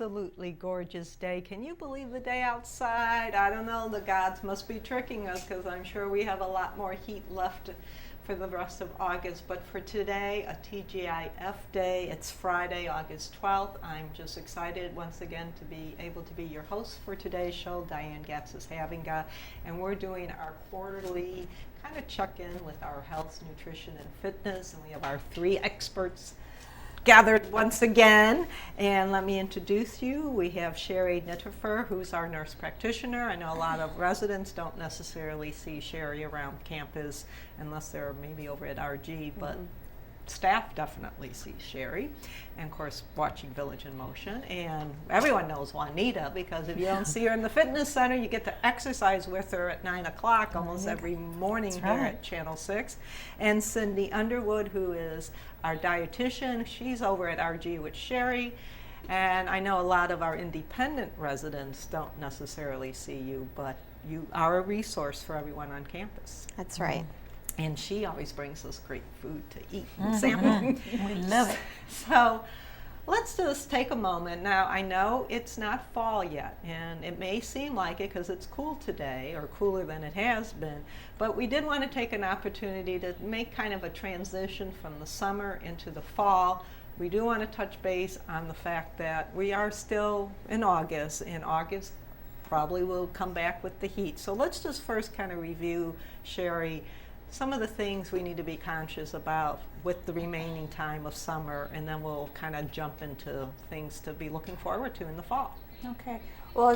absolutely gorgeous day. Can you believe the day outside? I don't know, the gods must be tricking us because I'm sure we have a lot more heat left for the rest of August. But for today, a TGIF day. It's Friday, August 12th. I'm just excited once again to be able to be your host for today's show. Diane Gatz is having and we're doing our quarterly kind of check-in with our health, nutrition, and fitness. And we have our 3 experts gathered once again, and let me introduce you. We have Sherry Nittifer, who's our nurse practitioner. I know a lot of residents don't necessarily see Sherry around campus unless they're maybe over at RG, but staff definitely sees Sherry, and of course watching Village in Motion. And everyone knows Juanita, because if you don't see her in the fitness center, you get to exercise with her at 9 o'clock almost every morning here at Channel 6. And Cindy Underwood, who is our dietitian, she's over at RG with Sherry. And I know a lot of our independent residents don't necessarily see you, but you are a resource for everyone on campus. That's right. And she always brings us great food to eat and sample. We love it. So let's just take a moment. Now, I know it's not fall yet, and it may seem like it because it's cool today, or cooler than it has been, but we did want to take an opportunity to make kind of a transition from the summer into the fall. We do want to touch base on the fact that we are still in August, and August probably will come back with the heat. So let's just first kind of review, Sherry, some of the things we need to be conscious about with the remaining time of summer, and then we'll kind of jump into things to be looking forward to in the fall. Okay. Well,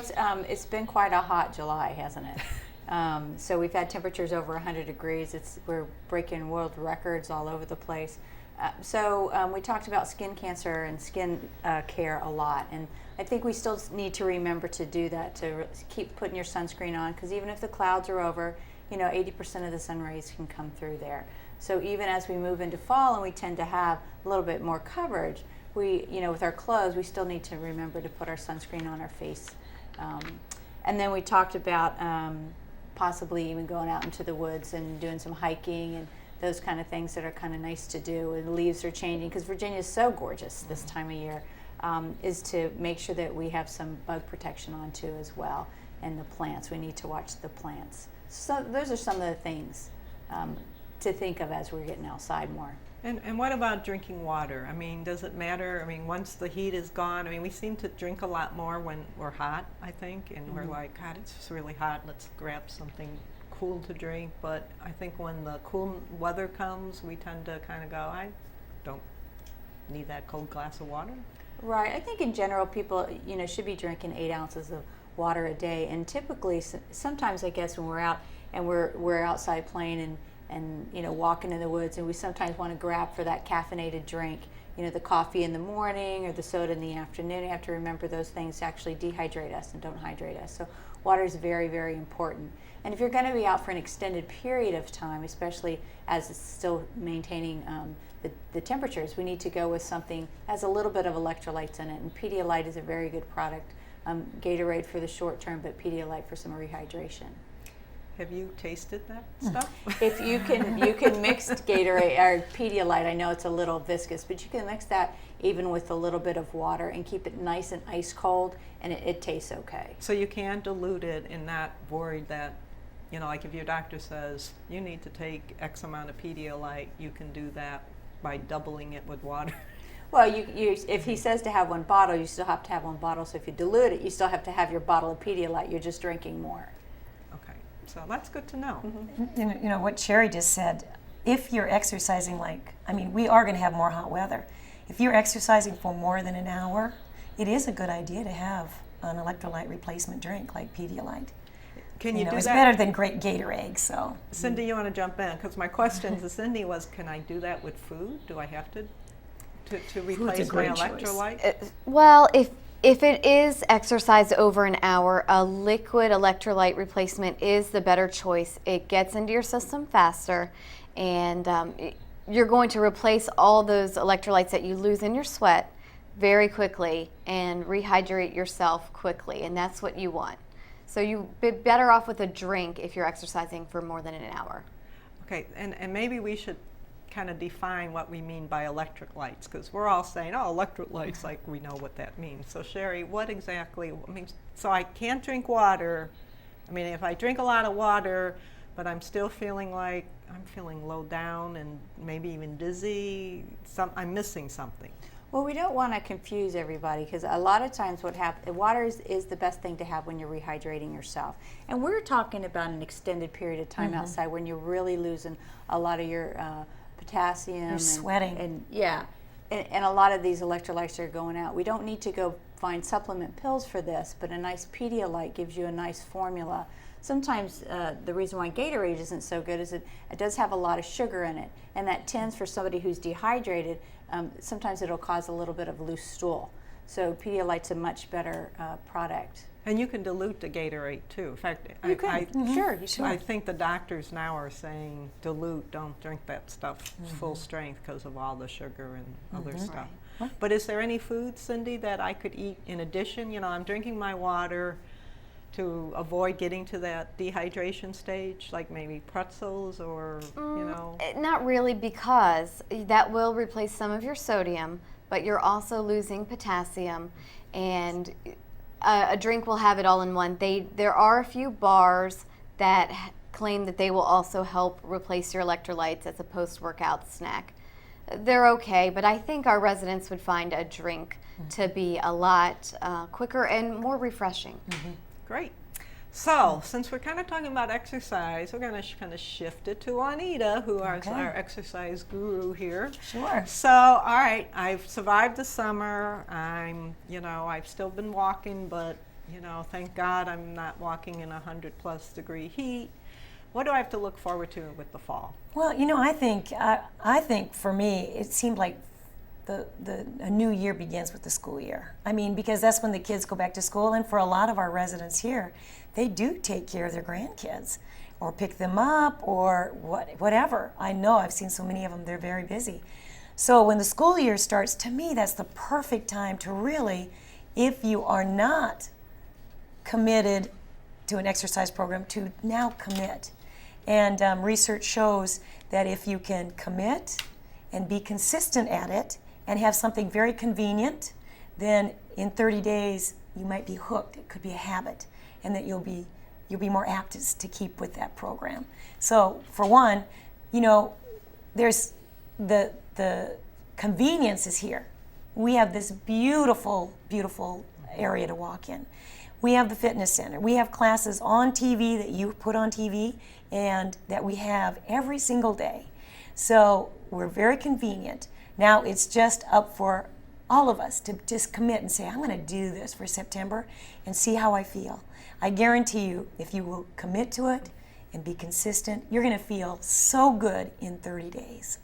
it's been quite a hot July, hasn't it? So we've had temperatures over 100 degrees. We're breaking world records all over the place. So we talked about skin cancer and skin care a lot, and I think we still need to remember to do that, to keep putting your sunscreen on, because even if the clouds are over, 80% of the sun rays can come through there. So even as we move into fall and we tend to have a little bit more coverage, we, with our clothes, we still need to remember to put our sunscreen on our face. And then we talked about possibly even going out into the woods and doing some hiking and those kind of things that are kind of nice to do. And the leaves are changing because Virginia is so gorgeous this time of year, is to make sure that we have some bug protection on too as well. And the plants, we need to watch the plants. So those are some of the things to think of as we're getting outside more. And what about drinking water? I mean, does it matter? I mean, once the heat is gone, I mean, we seem to drink a lot more when we're hot, I think, and we're like, God, it's just really hot, let's grab something cool to drink. But I think when the cool weather comes, we tend to kind of go, I don't need that cold glass of water. Right. I think in general, people, should be drinking 8 ounces of water a day, and typically sometimes I guess when we're out and we're outside playing and walking in the woods, and we sometimes want to grab for that caffeinated drink, the coffee in the morning or the soda in the afternoon. You have to remember those things actually dehydrate us and don't hydrate us. So water is very, very important. And if you're going to be out for an extended period of time, especially as it's still maintaining the temperatures, we need to go with something that has a little bit of electrolytes in it, and Pedialyte is a very good product. Gatorade for the short term, but Pedialyte for some rehydration. Have you tasted that stuff? If you can mix Gatorade or Pedialyte, I know it's a little viscous, but you can mix that even with a little bit of water and keep it nice and ice cold, and it tastes okay. So you can dilute it and not worried that, like if your doctor says you need to take X amount of Pedialyte, you can do that by doubling it with water. Well, if he says to have 1 bottle, you still have to have 1 bottle. So if you dilute it, you still have to have your bottle of Pedialyte. You're just drinking more. Okay, so that's good to know. You know what Sherry just said. If you're exercising, we are going to have more hot weather. If you're exercising for more than an hour, it is a good idea to have an electrolyte replacement drink like Pedialyte. Can you do it's that? better than great Gatorade. So, Cindy, you want to jump in? Because my question to Cindy was, can I do that with food? Do I have to replace my electrolyte? Well, if it is exercise over an hour, a liquid electrolyte replacement is the better choice. It gets into your system faster, and you're going to replace all those electrolytes that you lose in your sweat very quickly and rehydrate yourself quickly, and that's what you want. So you'd be better off with a drink if you're exercising for more than an hour. Okay, and maybe we should kind of define what we mean by electric lights, because we're all saying, oh, electric lights, like we know what that means. So Sherry, what exactly, I mean, so I can't drink water. I mean, if I drink a lot of water, but I'm still feeling like I'm feeling low down and maybe even dizzy, I'm missing something. Well, we don't want to confuse everybody, because a lot of times what happens, water is the best thing to have when you're rehydrating yourself. And we're talking about an extended period of time outside when you're really losing a lot of your potassium. You're sweating. And yeah, and a lot of these electrolytes are going out. We don't need to go find supplement pills for this, but a nice Pedialyte gives you a nice formula. Sometimes the reason why Gatorade isn't so good is it does have a lot of sugar in it, and that tends, for somebody who's dehydrated, sometimes it'll cause a little bit of loose stool. So Pedialyte's a much better product. And you can dilute the Gatorade too. In fact, You can, sure. I think the doctors now are saying dilute, don't drink that stuff full strength because of all the sugar and other stuff. Right. But is there any food, Cindy, that I could eat in addition? You know, I'm drinking my water to avoid getting to that dehydration stage, like maybe pretzels or, you know? Not really, because that will replace some of your sodium, but you're also losing potassium, and a drink will have it all in one. There are a few bars that claim that they will also help replace your electrolytes as a post-workout snack. They're okay, but I think our residents would find a drink to be a lot quicker and more refreshing. Great. So, since we're kind of talking about exercise, we're going to kind of shift it to Juanita, who is our exercise guru here. Sure. So, all right, I've survived the summer. I've still been walking, but, thank God I'm not walking in 100+ degree heat. What do I have to look forward to with the fall? Well, I think for me, it seemed like a new year begins with the school year. I mean, because that's when the kids go back to school, and for a lot of our residents here, they do take care of their grandkids or pick them up or whatever. I know, I've seen so many of them, they're very busy. So when the school year starts, to me, that's the perfect time to really, if you are not committed to an exercise program, to now commit. And research shows that if you can commit and be consistent at it and have something very convenient, then in 30 days you might be hooked. It could be a habit, and that you'll be more apt to keep with that program. So for one, there's the convenience is here. We have this beautiful, beautiful area to walk in. We have the fitness center. We have classes on TV that you put on TV and that we have every single day. So we're very convenient. Now it's just up for all of us to just commit and say, I'm going to do this for September and see how I feel. I guarantee you, if you will commit to it and be consistent, you're going to feel so good in 30 days.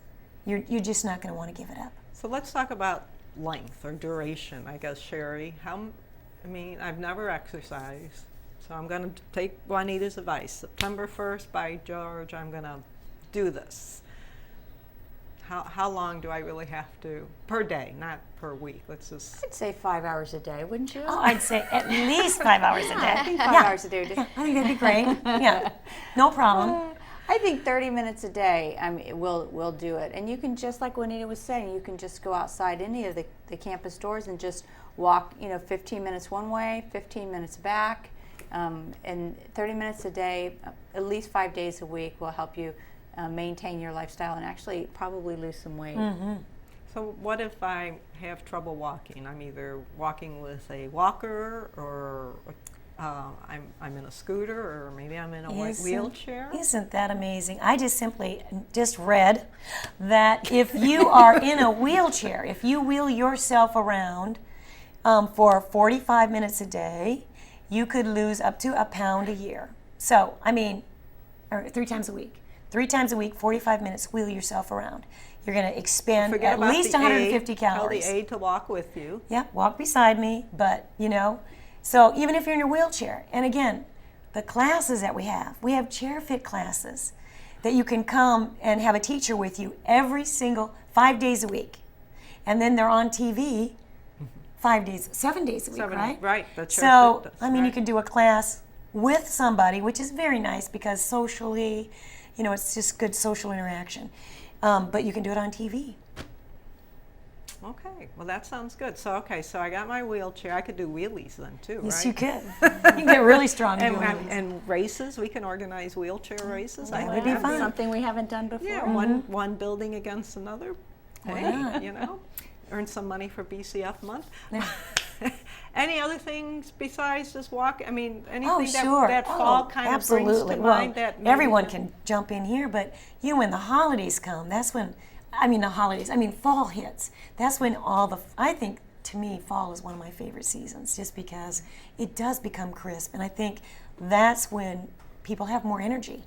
You're just not going to want to give it up. So let's talk about length or duration, I guess, Sherry. I've never exercised, so I'm going to take Juanita's advice. September 1st, by George, I'm going to do this. How long do I really have to, per day, not per week? I'd say 5 hours a day, wouldn't you? Oh, I'd say at least 5 hours a day. I think 5 hours a day. Yeah, I think that'd be great. Yeah, no problem. I think 30 minutes a day, we'll do it. And you can, just like Juanita was saying, you can just go outside any of the campus doors and just walk, 15 minutes one way, 15 minutes back. And 30 minutes a day, at least 5 days a week, will help you maintain your lifestyle and actually probably lose some weight. Mm-hmm. So what if I have trouble walking? I'm either walking with a walker, or I'm in a scooter, or maybe I'm in a wheelchair. Isn't that amazing? I just read that if you are in a wheelchair, if you wheel yourself around for 45 minutes a day, you could lose up to a pound a year. So, or 3 times a week. 3 times a week, 45 minutes, wheel yourself around. You're going to expend at least 150 calories. Tell the aide to walk with you. Yeah, walk beside me, but, so even if you're in your wheelchair, and again, the classes that we have chair fit classes that you can come and have a teacher with you every single 5 days a week. And then they're on TV 7 days a week, right? Right, the chair So, fit does, you can do a class with somebody, which is very nice because socially, it's just good social interaction. But you can do it on TV. Okay, well that sounds good. So so I got my wheelchair. I could do wheelies then too, Yes, right? you could. You can get really strong And, doing and, these. and races, we can organize wheelchair races. That would be That's fun. something we haven't done before. Yeah, one building against another. Why Hey, not? you know, earn some money for BCF month. Yeah. Any other things besides just walk? I mean, anything Oh, sure. that fall kind of brings absolutely. to Well, mind that maybe everyone can jump in here, but when the holidays come, that's when, fall hits. That's when I think, to me, fall is one of my favorite seasons, just because it does become crisp. And I think that's when people have more energy.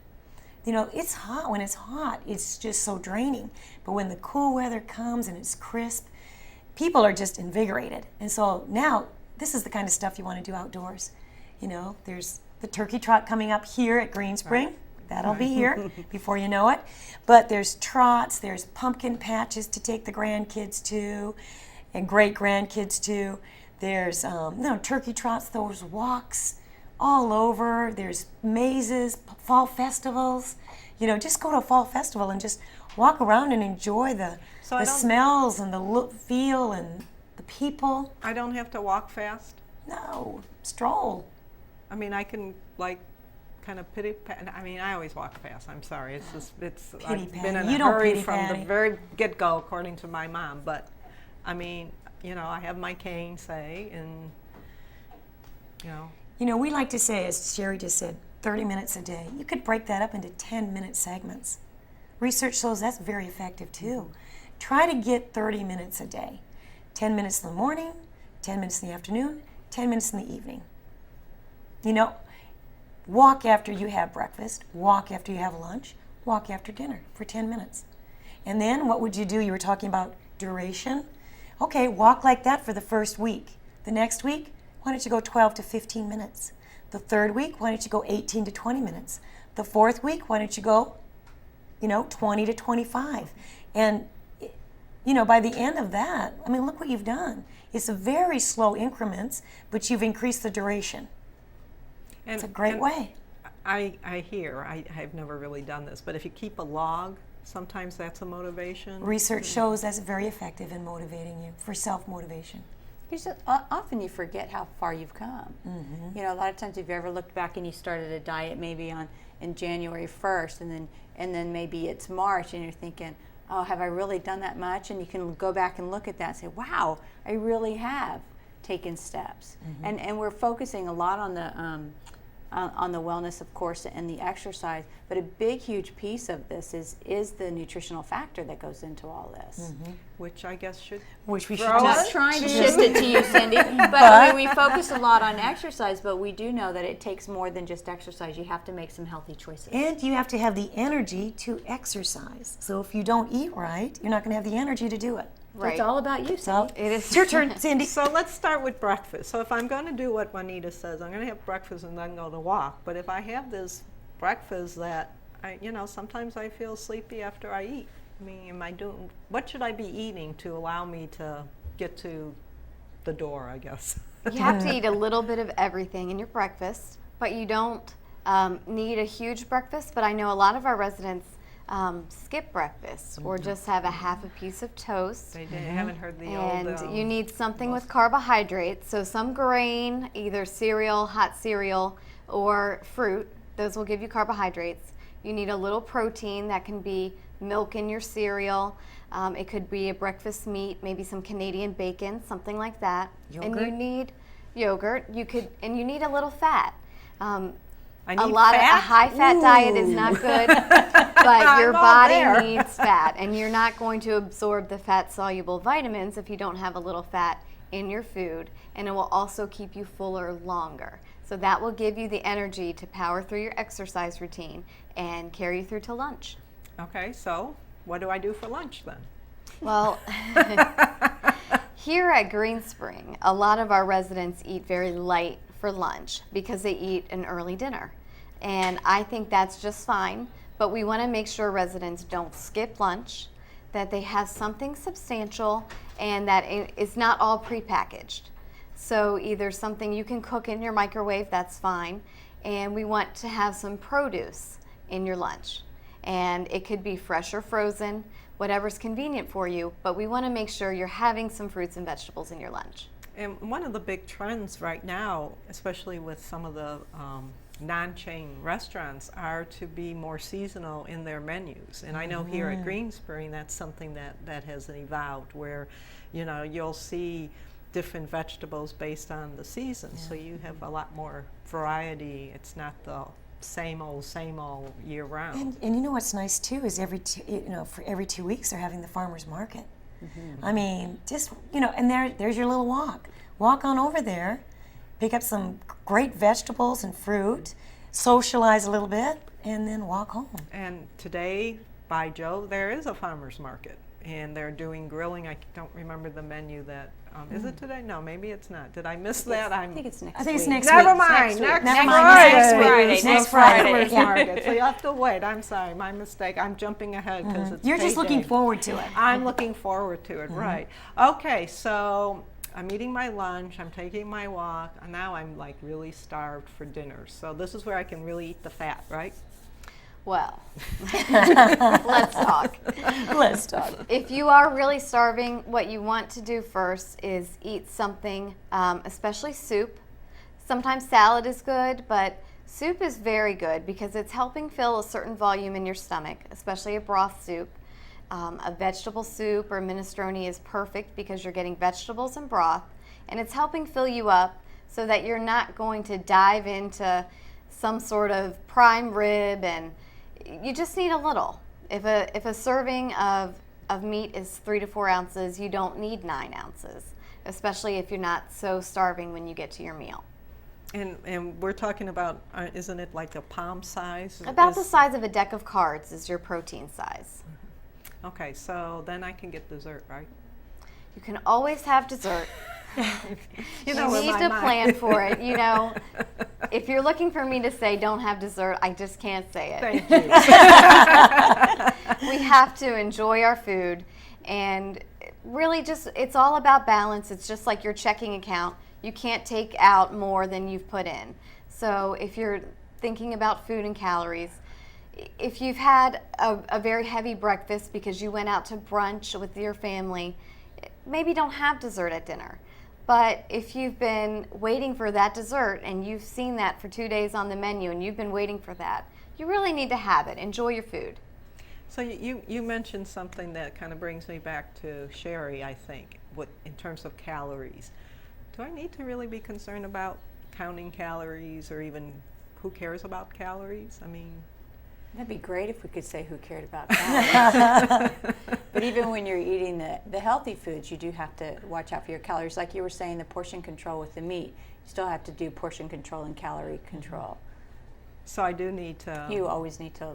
You know, it's hot. When it's hot, it's just so draining. But when the cool weather comes and it's crisp, people are just invigorated. And so now, this is the kind of stuff you want to do outdoors. You know, there's the turkey trot coming up here at Green Spring. Right. That'll be here before you know it. But there's trots, there's pumpkin patches to take the grandkids to, and great grandkids to. There's turkey trots, those walks all over. There's mazes, fall festivals. You know, just go to a fall festival and just walk around and enjoy the smells and the look, feel, and the people. I don't have to walk fast. No, stroll. I mean, I can kind of I mean, I always walk fast. I'm sorry. I've been in You a don't hurry pity from patty. the very get-go, according to my mom. But I mean, you know, I have my cane, and you know. You know, we like to say, as Sherry just said, 30 minutes a day. You could break that up into 10-minute segments. Research shows that's very effective too. Try to get 30 minutes a day. 10 minutes in the morning, 10 minutes in the afternoon, 10 minutes in the evening. You know, walk after you have breakfast, walk after you have lunch, walk after dinner for 10 minutes. And then what would you do? You were talking about duration. Okay, walk like that for the first week. The next week, why don't you go 12 to 15 minutes? The third week, why don't you go 18 to 20 minutes? The fourth week, why don't you go, 20 to 25? And, by the end of that, I mean, look what you've done. It's a very slow increments, but you've increased the duration. It's a great way. I have never really done this, but if you keep a log, sometimes that's a motivation. Research shows that's very effective in motivating you, for self-motivation. Often you forget how far you've come. Mm-hmm. You know, a lot of times if you ever looked back and you started a diet maybe in January 1st and then maybe it's March and you're thinking, oh, have I really done that much? And you can go back and look at that and say, wow, I really have taken steps. Mm-hmm. And we're focusing a lot on the wellness, of course, and the exercise, but a big, huge piece of this is the nutritional factor that goes into all this. Mm-hmm. Which I guess Which we should I'm not just trying to shift it to you, Cindy, but I mean, we focus a lot on exercise, but we do know that it takes more than just exercise. You have to make some healthy choices. And you have to have the energy to exercise. So if you don't eat right, you're not going to have the energy to do it. Right. It's all about you, So Cindy. it is. It's your turn, Cindy. So let's start with breakfast. So if I'm going to do what Juanita says, I'm going to have breakfast and then go to walk. But if I have this breakfast that, sometimes I feel sleepy after I eat. I mean, what should I be eating to allow me to get to the door, I guess? You have to eat a little bit of everything in your breakfast, but you don't need a huge breakfast. But I know a lot of our residents skip breakfast or just have a half a piece of toast. They haven't heard the And old... you need something with carbohydrates, so some grain, either cereal, hot cereal, or fruit. Those will give you carbohydrates. You need a little protein. That can be milk in your cereal. It could be a breakfast meat, maybe some Canadian bacon, something like that. Yogurt. And you need yogurt. You need a little fat. I need A fat? high-fat diet is not good, but your I'm all body there. needs fat, and you're not going to absorb the fat-soluble vitamins if you don't have a little fat in your food, and it will also keep you fuller longer. So that will give you the energy to power through your exercise routine and carry you through to lunch. Okay, so what do I do for lunch then? Well, here at Green Spring, a lot of our residents eat very light for lunch because they eat an early dinner. And I think that's just fine, but we want to make sure residents don't skip lunch, that they have something substantial, and that it's not all prepackaged. So either something you can cook in your microwave, that's fine, and we want to have some produce in your lunch. and it could be fresh or frozen, whatever's convenient for you, but we want to make sure you're having some fruits and vegetables in your lunch. And one of the big trends right now, especially with some of the non-chain restaurants, are to be more seasonal in their menus. And I know here at Greenspring, that's something that has evolved, where you'll see different vegetables based on the season. So you have a lot more variety. It's not the same old year round. And you know what's nice too is for every 2 weeks they're having the farmers market. I mean, just and there's your little walk. Walk on over there, pick up some great vegetables and fruit, socialize a little bit, and then walk home. And today, by Joe, there is a farmers market, and they're doing grilling. I don't remember the menu that. Is it today? No, maybe it's not. Did I miss that? I think it's next week. I think it's next Never week. mind. Next Next week. Friday. Next Friday. Farmers Yeah. market. So you have to wait. I'm sorry, my mistake. I'm jumping ahead because it's You're just looking payday. forward to it. I'm looking forward to it, right. Okay, so I'm eating my lunch, I'm taking my walk, and now I'm like really starved for dinner. So this is where I can really eat the fat, right? Well, let's talk. Let's talk. If you are really starving, what you want to do first is eat something, especially soup. Sometimes salad is good, but soup is very good because it's helping fill a certain volume in your stomach, especially a broth soup. A vegetable soup or minestrone is perfect because you're getting vegetables and broth, and it's helping fill you up so that you're not going to dive into some sort of prime rib, and you just need a little. If a serving of meat is 3 to 4 ounces, you don't need 9 ounces, especially if you're not so starving when you get to your meal. And we're talking about, isn't it like a palm size? About the size of a deck of cards is your protein size. Okay, so then I can get dessert, right? You can always have dessert. You You where need my to mind- plan for it. If you're looking for me to say don't have dessert, I just can't say it. Thank you. We have to enjoy our food, and really it's all about balance. It's just like your checking account. You can't take out more than you've put in. So if you're thinking about food and calories, if you've had a very heavy breakfast because you went out to brunch with your family, maybe don't have dessert at dinner. But if you've been waiting for that dessert and you've seen that for 2 days on the menu and you've been waiting for that, you really need to have it. Enjoy your food. So you mentioned something that kind of brings me back to Sherry, I think, in terms of calories. Do I need to really be concerned about counting calories, or even who cares about calories? I mean, That'd be great if we could say who cared about calories. But even when you're eating the healthy foods, you do have to watch out for your calories. Like you were saying, the portion control with the meat, you still have to do portion control and calorie control. so I do need to. You always need to.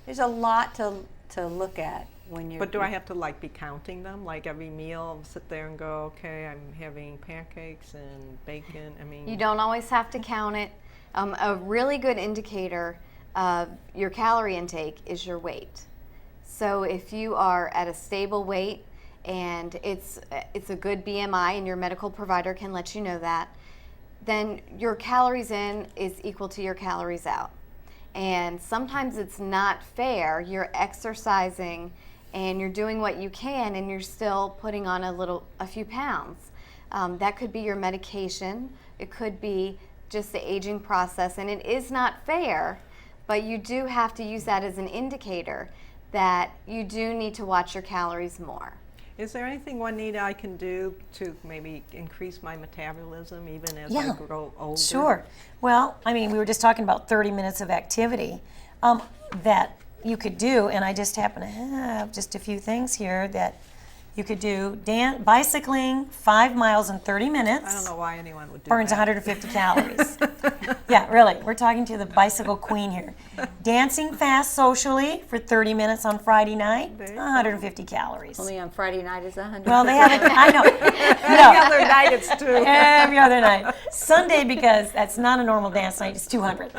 There's a lot to look at when you're. But do I have to be counting them? Like every meal, sit there and go, okay, I'm having pancakes and bacon. I mean, You don't always have to count it. A really good indicator of your calorie intake is your weight. So if you are at a stable weight and it's a good BMI and your medical provider can let you know that, then your calories in is equal to your calories out. And sometimes it's not fair. You're exercising and you're doing what you can and you're still putting on a few pounds. That could be your medication. It could be just the aging process, and it is not fair, but you do have to use that as an indicator that you do need to watch your calories more. is there anything, Juanita, I can do to maybe increase my metabolism even as Yeah. I grow older? Sure. Well, I mean, we were just talking about 30 minutes of activity that you could do, and I just happen to have just a few things here that you could do. Bicycling 5 miles in 30 minutes. I don't know why anyone would do Burns that. 150 calories. Yeah, really. We're talking to the bicycle queen here. Dancing fast socially for 30 minutes on Friday night, There you go. 150 calories. Only on Friday night is 100. Well, they haven't, I know. Every No, other night it's two. every other night. Sunday, because that's not a normal dance night, it's 200.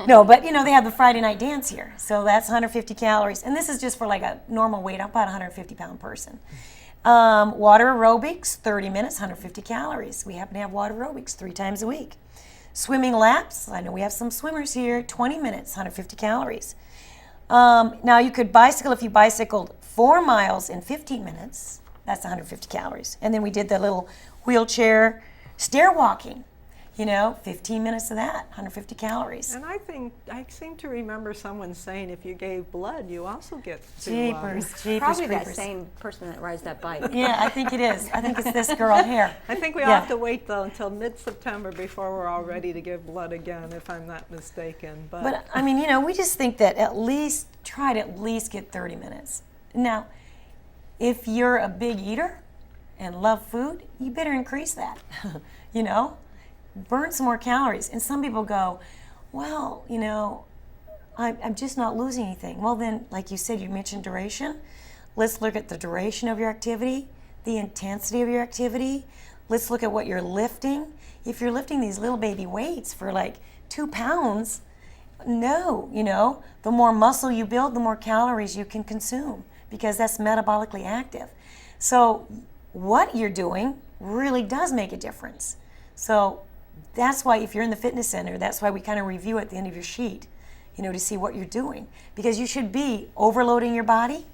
No, but they have the Friday night dance here. So that's 150 calories. And this is just for like a normal weight, about 150-pound person. Water aerobics, 30 minutes, 150 calories. We happen to have water aerobics 3 times a week. Swimming laps, I know we have some swimmers here, 20 minutes, 150 calories. Now you could bicycle if you bicycled 4 miles in 15 minutes. That's 150 calories. And then we did the little wheelchair stair walking. 15 minutes of that, 150 calories. And I seem to remember someone saying if you gave blood, you also get to, Jeepers Probably that creepers. same person that rides that bike. Yeah, I think it is. I think it's this girl here. I think we Yeah. have to wait though until mid-September before we're all ready to give blood again, if I'm not mistaken. But I mean, we just think that try to at least get 30 minutes. Now, if you're a big eater and love food, you better increase that. Burn some more calories. And some people go, well, I'm just not losing anything. Well, then, like you said, you mentioned duration. Let's look at the duration of your activity, the intensity of your activity. Let's look at what you're lifting. If you're lifting these little baby weights for like 2 pounds, no, the more muscle you build, the more calories you can consume because that's metabolically active. So what you're doing really does make a difference. So that's why if you're in the fitness center, that's why we kind of review at the end of your sheet, to see what you're doing. Because you should be overloading your body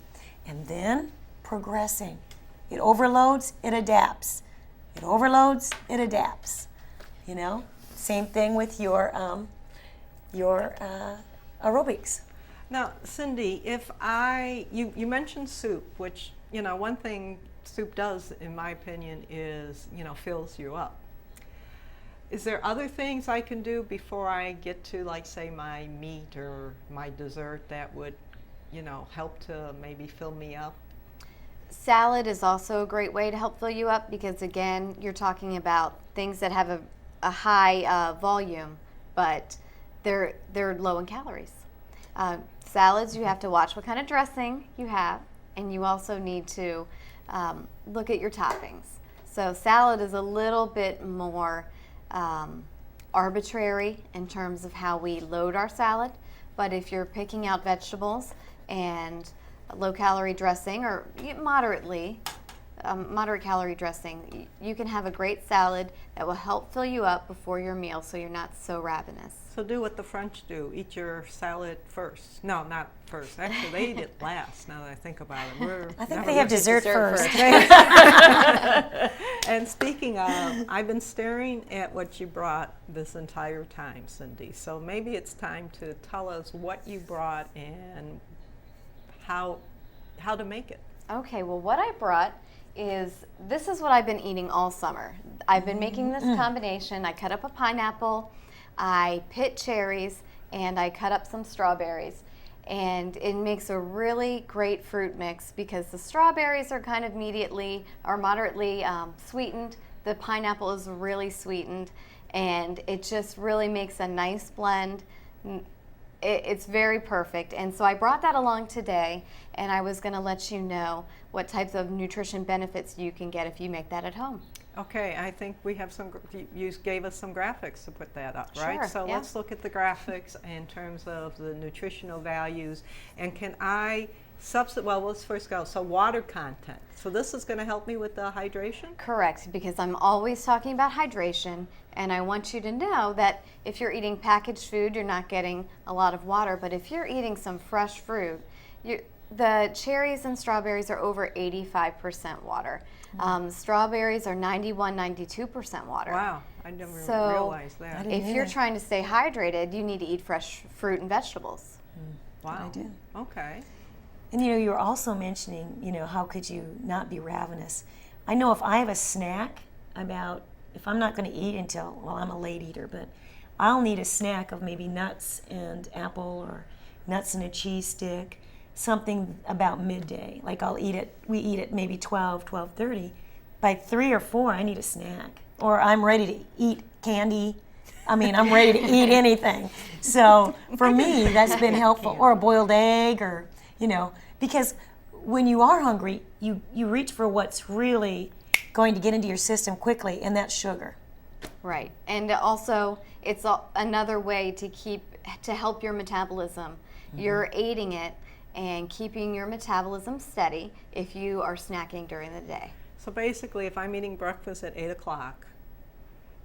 and then progressing. It overloads, it adapts. It overloads, it adapts. Same thing with your aerobics. now, Cindy, if you mentioned soup, which, one thing soup does, in my opinion, is, fills you up. Is there other things I can do before I get to, like, say, my meat or my dessert that would, help to maybe fill me up? Salad is also a great way to help fill you up because, again, you're talking about things that have a high volume, but they're low in calories. Salads, you have to watch what kind of dressing you have, and you also need to look at your toppings. So salad is a little bit more arbitrary in terms of how we load our salad, but if you're picking out vegetables and low-calorie dressing or moderate calorie dressing, you can have a great salad that will help fill you up before your meal so you're not so ravenous. So do what the French do. Eat your salad first. No, not first. Actually, they eat it last, now that I think about it. I think they have dessert first. And speaking of, I've been staring at what you brought this entire time, Cindy. So maybe it's time to tell us what you brought and how to make it. Okay, well, what I brought this is what I've been eating all summer. I've been making this combination. I cut up a pineapple, I pit cherries, and I cut up some strawberries. And it makes a really great fruit mix because the strawberries are kind of moderately sweetened. The pineapple is really sweetened, and it just really makes a nice blend. It's very perfect. And so I brought that along today, and I was going to let you know what types of nutrition benefits you can get if you make that at home. Okay, I think we have you gave us some graphics to put that up, right? Sure, So yeah. let's look at the graphics in terms of the nutritional values. And can I well, let's first go. So water content. So this is going to help me with the hydration? Correct, because I'm always talking about hydration, and I want you to know that if you're eating packaged food, you're not getting a lot of water, but if you're eating some fresh fruit, the cherries and strawberries are over 85% water. Strawberries are 92% water. Wow, I never So, realized that. didn't If you're either. trying to stay hydrated, you need to eat fresh fruit and vegetables. Wow. I did. Okay. And you were also mentioning, how could you not be ravenous? I know if I have a snack if I'm not going to eat until, well, I'm a late eater, but I'll need a snack of maybe nuts and apple or nuts and a cheese stick, something about midday. Like we eat at maybe 12:30. By 3 or 4, I need a snack. Or I'm ready to eat candy. I'm ready to eat anything. So for me, that's been helpful. Or a boiled egg or, because when you are hungry, you reach for what's really going to get into your system quickly, and that's sugar. Right, and also it's another way to help your metabolism. You're aiding it and keeping your metabolism steady if you are snacking during the day. So basically, if I'm eating breakfast at 8 o'clock,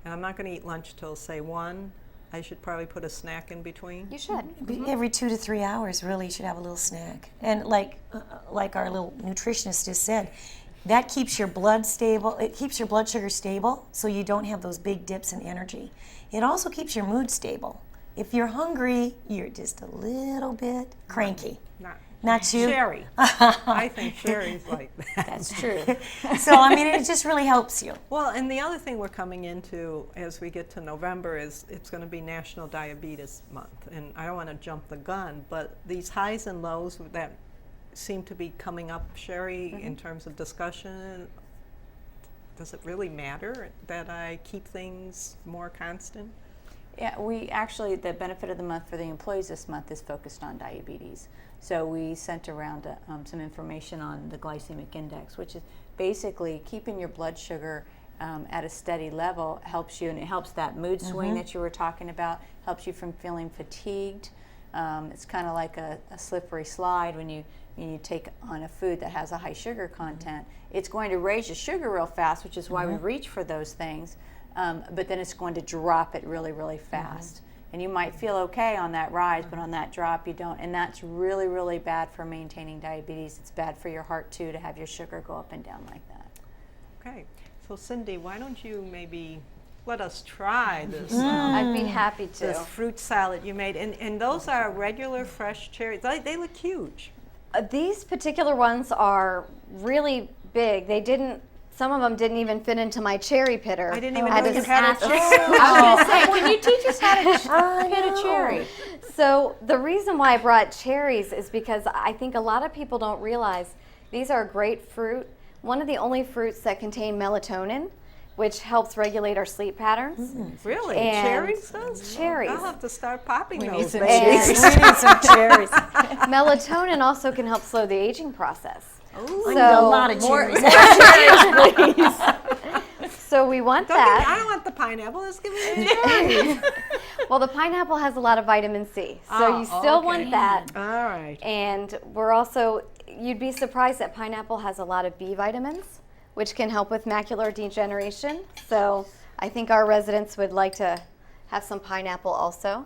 and I'm not going to eat lunch till, say, 1, I should probably put a snack in between. You should. Every 2 to 3 hours, really, you should have a little snack. And like our little nutritionist just said, that keeps your blood stable. It keeps your blood sugar stable, so you don't have those big dips in energy. It also keeps your mood stable. If you're hungry, you're just a little bit cranky. Not you? Sherry. I think Sherry's like that. That's true. So, I mean, it just really helps you. Well, and the other thing we're coming into as we get to November is it's going to be National Diabetes Month. And I don't want to jump the gun, but these highs and lows that seem to be coming up, Sherry, in terms of discussion, does it really matter that I keep things more constant? Yeah, we actually, the benefit of the month for the employees this month is focused on diabetes. So we sent around some information on the glycemic index, which is basically keeping your blood sugar at a steady level helps you, and it helps that mood swing that you were talking about, helps you from feeling fatigued. It's kind of like a slippery slide when you take on a food that has a high sugar content. It's going to raise your sugar real fast, which is why we reach for those things, but then it's going to drop it really, really fast. And you might feel okay on that rise, but on that drop you don't. And that's really, really bad for maintaining diabetes. It's bad for your heart too, to have your sugar go up and down like that. Okay, so Cindy, why don't you maybe let us try this? I'd be happy to. This fruit salad you made, and those are regular fresh cherries. They look huge. These particular ones are really big. Some of them didn't even fit into my cherry pitter. I didn't even I know you just had a asked- cherry. I was going to say, can you teach us how to pit a cherry? So the reason why I brought cherries is because I think a lot of people don't realize these are a great fruit. One of the only fruits that contain melatonin, which helps regulate our sleep patterns. Really? And Cherries does? cherries. I'll have to start popping We need those. some babies. cherries. We need some cherries. Melatonin also can help slow the aging process. Ooh. I need a lot of more- cherries. So we want I that. don't want the pineapple. Let's give me the cherries. Well, the pineapple has a lot of vitamin C, so Oh, you still okay. want that. All right. And you'd be surprised that pineapple has a lot of B vitamins, which can help with macular degeneration. So I think our residents would like to have some pineapple also.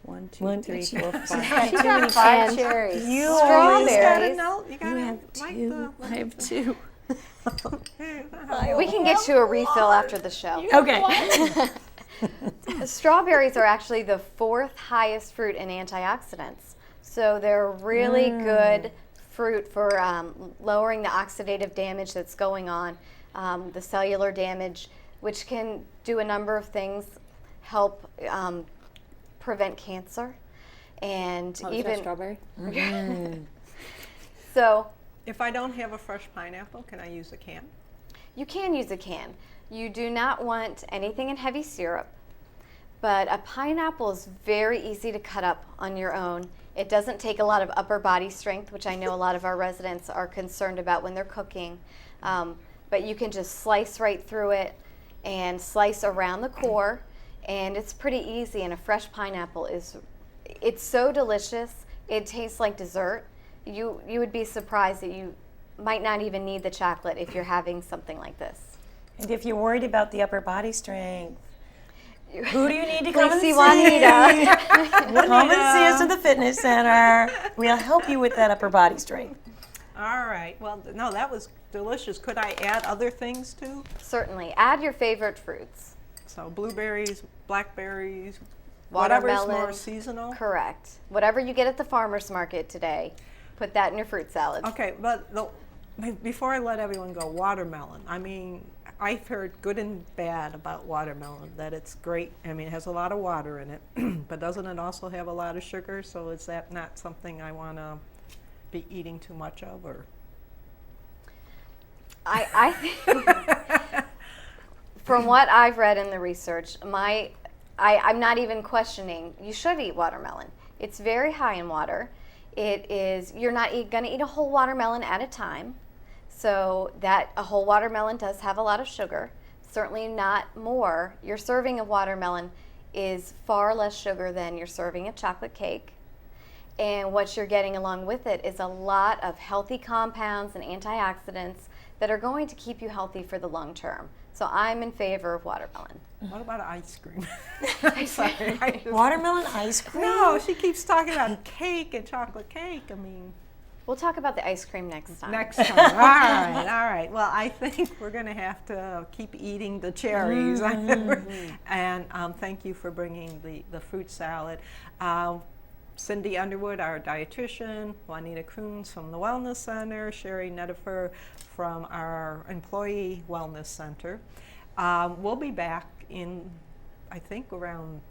1, 2, One, 3, two, 4, three. 5. She got Five and cherries. You Strawberries. gotta know. You gotta have like two. the. I have 2. We can get you a refill after the show. Okay. Strawberries are actually the 4th highest fruit in antioxidants. So they're really good fruit for lowering the oxidative damage that's going on, the cellular damage, which can do a number of things, help prevent cancer, and Oh, is that strawberry? So If I don't have a fresh pineapple, can I use a can? you can use a can. You do not want anything in heavy syrup, but a pineapple is very easy to cut up on your own. It doesn't take a lot of upper body strength, which I know a lot of our residents are concerned about when they're cooking. But you can just slice right through it and slice around the core, and it's pretty easy. And a fresh pineapple it's so delicious. It tastes like dessert. You would be surprised that you might not even need the chocolate if you're having something like this. And if you're worried about the upper body strength, who do you need to come and Please see see? Juanita. Come and see us at the fitness center. We'll help you with that upper body strength. All right. Well, no, that was delicious. Could I add other things too? Certainly. Add your favorite fruits. So blueberries, blackberries, whatever's more Watermelon. seasonal. Correct. Whatever you get at the farmer's market today, put that in your fruit salad. Okay, but before I let everyone go, watermelon. I mean, I've heard good and bad about watermelon, that it's great. I mean, it has a lot of water in it, but doesn't it also have a lot of sugar? So is that not something I want to be eating too much of? Or I think, from what I've read in the research, I'm not even questioning, you should eat watermelon. It's very high in water. You're not going to eat a whole watermelon at a time. So a whole watermelon does have a lot of sugar, certainly not more. Your serving of watermelon is far less sugar than your serving of chocolate cake. And what you're getting along with it is a lot of healthy compounds and antioxidants that are going to keep you healthy for the long term. So I'm in favor of watermelon. What about ice cream? I'm sorry. Watermelon ice cream? No, she keeps talking about cake and chocolate cake. I mean, We'll talk about the ice cream next time. next time. All right, all right. Well, I think we're going to have to keep eating the cherries. And thank you for bringing the fruit salad. Cindy Underwood, our dietitian, Juanita Coons from the Wellness Center, Sherry Nedifer from our Employee Wellness Center. We'll be back in, I think, around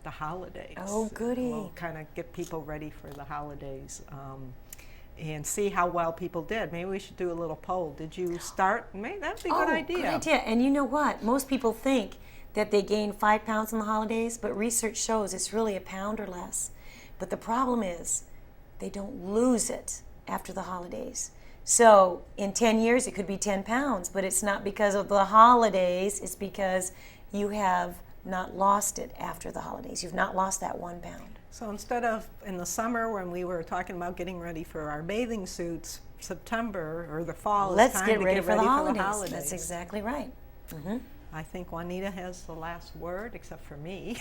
the holidays. Oh, goody. We'll kind of get people ready for the holidays and see how well people did. Maybe we should do a little poll. Did you start? Maybe that'd be a good idea. Good idea. And you know what? Most people think that they gain 5 pounds in the holidays, but research shows it's really a pound or less. But the problem is they don't lose it after the holidays. So in 10 years, it could be 10 pounds, but it's not because of the holidays. It's because you have not lost it after the holidays. You've not lost that 1 pound. So instead of in the summer when we were talking about getting ready for our bathing suits, September or the fall, Let's is time get to ready get for ready the for the holidays. holidays. That's exactly right. I think Juanita has the last word, except for me.